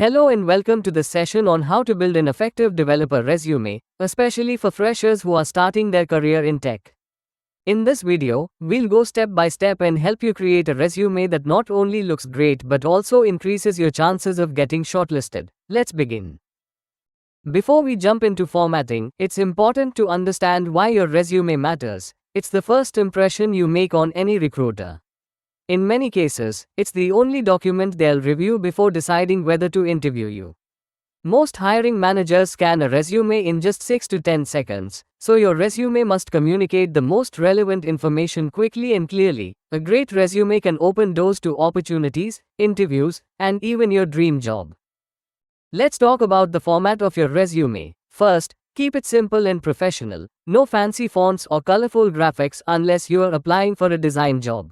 Hello and welcome to this session on how to build an effective developer resume, especially for freshers who are starting their career in tech. In this video, we'll go step by step and help you create a resume that not only looks great but also increases your chances of getting shortlisted. Let's begin. Before we jump into formatting, it's important to understand why your resume matters. It's the first impression you make on any recruiter. In many cases, it's the only document they'll review before deciding whether to interview you. Most hiring managers scan a resume in just 6 to 10 seconds, so your resume must communicate the most relevant information quickly and clearly. A great resume can open doors to opportunities, interviews, and even your dream job. Let's talk about the format of your resume. First, keep it simple and professional. No fancy fonts or colorful graphics unless you are applying for a design job.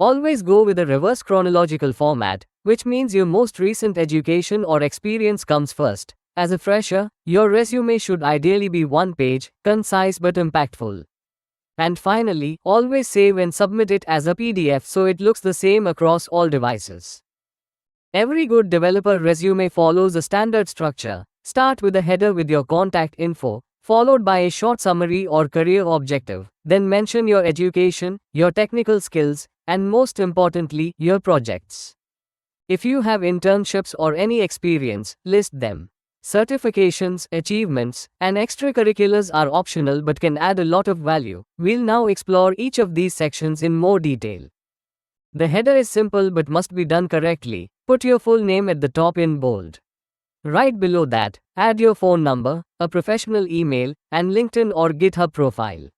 Always go with a reverse chronological format, which means your most recent education or experience comes first. As a fresher, your resume should ideally be one page, concise but impactful. And finally, always save and submit it as a PDF so it looks the same across all devices. Every good developer resume follows a standard structure. Start with a header with your contact info, followed by a short summary or career objective. Then mention your education, your technical skills, and most importantly, your projects. If you have internships or any experience, list them. Certifications, achievements, and extracurriculars are optional but can add a lot of value. We'll now explore each of these sections in more detail. The header is simple but must be done correctly. Put your full name at the top in bold. Right below that, add your phone number, a professional email, and LinkedIn or GitHub profile.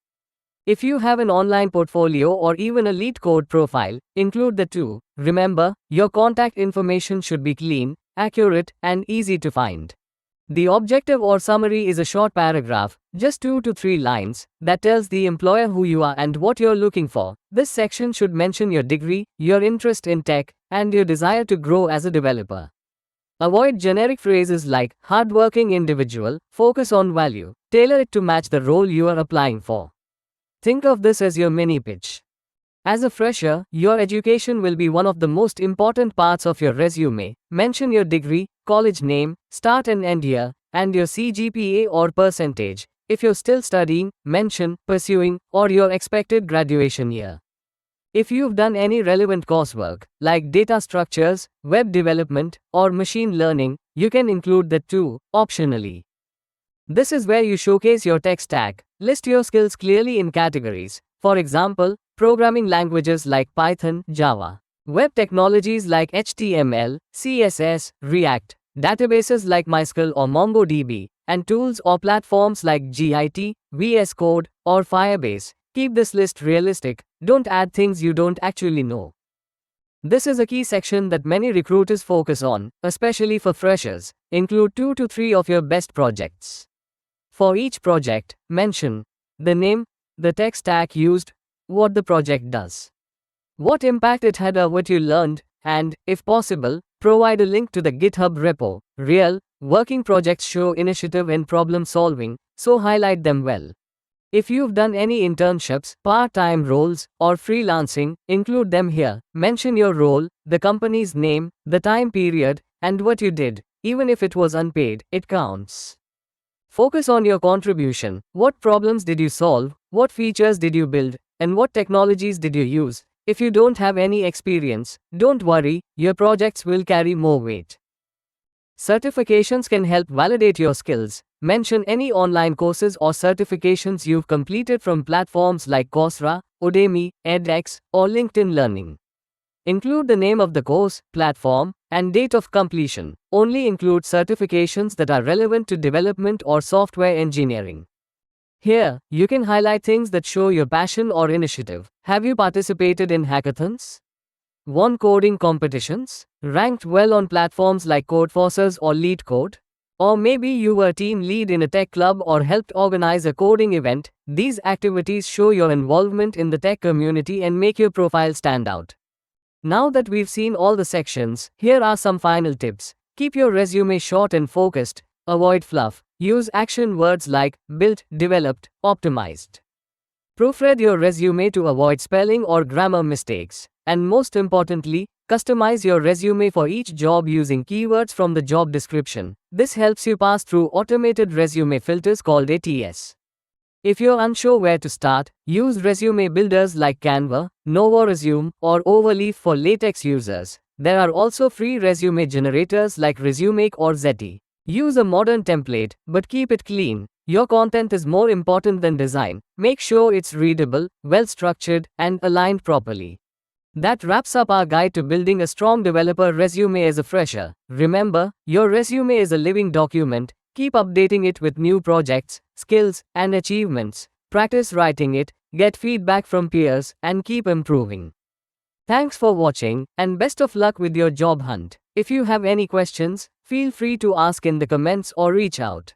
If you have an online portfolio or even a LeetCode profile, include the two. Remember, your contact information should be clean, accurate, and easy to find. The objective or summary is a short paragraph, just 2 to 3 lines, that tells the employer who you are and what you're looking for. This section should mention your degree, your interest in tech, and your desire to grow as a developer. Avoid generic phrases like hardworking individual, focus on value, tailor it to match the role you are applying for. Think of this as your mini pitch. As a fresher, your education will be one of the most important parts of your resume. Mention your degree, college name, start and end year, and your CGPA or percentage. If you're still studying, mention pursuing or your expected graduation year. If you've done any relevant coursework, like data structures, web development, or machine learning, you can include that too, optionally. This is where you showcase your tech stack. List your skills clearly in categories. For example, programming languages like Python, Java. Web technologies like HTML, CSS, React. Databases like MySQL or MongoDB. And tools or platforms like Git, VS Code, or Firebase. Keep this list realistic. Don't add things you don't actually know. This is a key section that many recruiters focus on, especially for freshers. Include 2 to 3 of your best projects. For each project, mention the name, the tech stack used, what the project does, what impact it had or what you learned, and, if possible, provide a link to the GitHub repo. Real, working projects show initiative and problem solving, so highlight them well. If you've done any internships, part-time roles, or freelancing, include them here. Mention your role, the company's name, the time period, and what you did. Even if it was unpaid, it counts. Focus on your contribution. What problems did you solve? What features did you build? And what technologies did you use? If you don't have any experience, don't worry, your projects will carry more weight. Certifications can help validate your skills. Mention any online courses or certifications you've completed from platforms like Coursera, Udemy, edX, or LinkedIn Learning. Include the name of the course, platform, and date of completion. Only include certifications that are relevant to development or software engineering. Here, you can highlight things that show your passion or initiative. Have you participated in hackathons? Won coding competitions? Ranked well on platforms like Codeforces or LeetCode? Or maybe you were a team lead in a tech club or helped organize a coding event. These activities show your involvement in the tech community and make your profile stand out. Now that we've seen all the sections, here are some final tips. Keep your resume short and focused. Avoid fluff. Use action words like built, developed, optimized. Proofread your resume to avoid spelling or grammar mistakes. And most importantly, Customize your resume for each job using keywords from the job description. This helps you pass through automated resume filters called ATS. If you're unsure where to start, use resume builders like Canva, NovoResume, or Overleaf for latex users. There are also free resume generators like ResumeMake or Zety. Use a modern template, but keep it clean. Your content is more important than design. Make sure it's readable, well structured, and aligned properly. That wraps up our guide to building a strong developer resume as a fresher. Remember, your resume is a living document. Keep updating it with new projects, skills, and achievements. Practice writing it, get feedback from peers, and keep improving. Thanks for watching, and best of luck with your job hunt. If you have any questions, feel free to ask in the comments or reach out.